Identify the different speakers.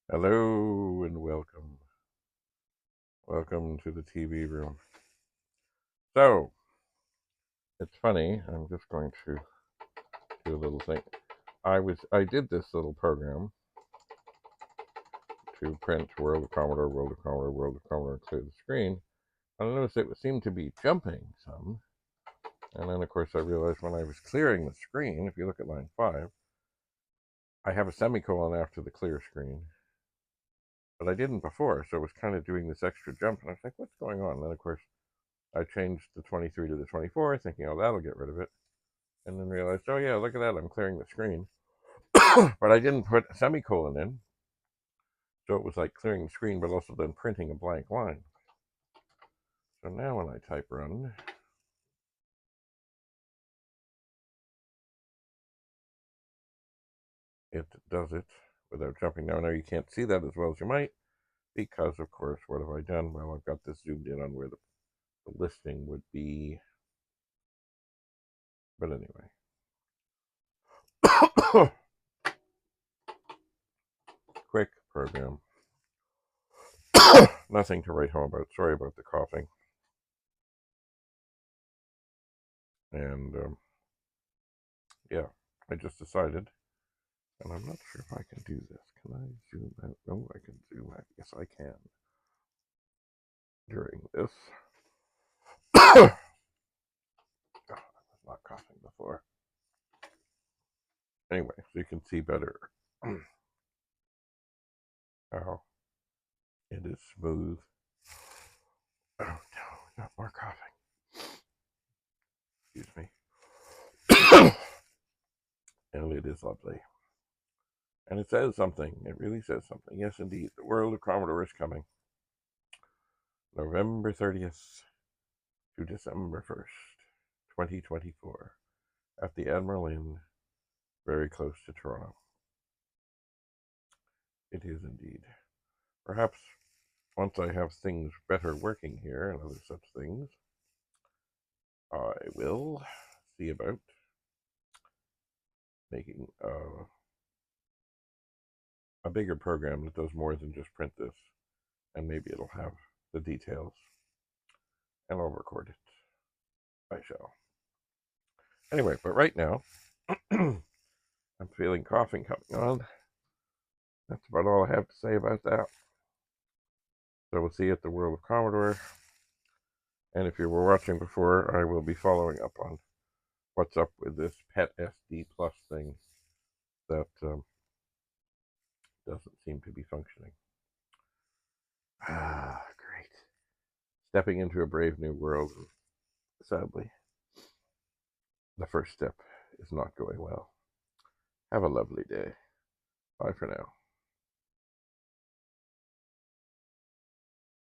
Speaker 1: Hello and welcome. Welcome to the TV room. So, it's funny, I'm just going to do a little thing. I did this little program to print World of Commodore, World of Commodore, World of Commodore, and clear the screen. And I noticed it seemed to be jumping some. And then, of course, I realized when I was clearing the screen, if you look at line 5, I have a semicolon after the clear screen. But I didn't before, so it was kind of doing this extra jump. And I was like, what's going on? And then, of course, I changed the 23 to the 24, thinking, oh, that'll get rid of it. And then realized, oh yeah, look at that, I'm clearing the screen. But I didn't put a semicolon in, so it was like clearing the screen, but also then printing a blank line. So now when I type run, it does it without jumping. Now you can't see that as well as you might, because of course, what have I done? Well, I've got this zoomed in on where the listing would be. But anyway. Quick program. Nothing to write home about. Sorry about the coughing. And yeah, I just decided, and I'm not sure if I can do this. Can I zoom out? No, I can zoom out. Yes, I can. During this. I was not coughing before. Anyway, so you can see better how it is smooth. Oh no, not more coughing. Excuse me. And it is lovely. And it says something. It really says something. Yes, indeed. The World of Commodore is coming. November 30th to December 1st, 2024. At the Admiral Inn, very close to Toronto. It is indeed. Perhaps once I have things better working here and other such things, I will see about making a bigger program that does more than just print this, and maybe it'll have the details, and I'll record it. I shall. Anyway, but right now, I'm feeling coughing coming on. That's about all I have to say about that. So we'll see you at the World of Commodore. And if you were watching before, I will be following up on what's up with this Pet SD Plus thing that doesn't seem to be functioning. Ah, great. Stepping into a brave new world. Sadly, the first step is not going well. Have a lovely day. Bye for now.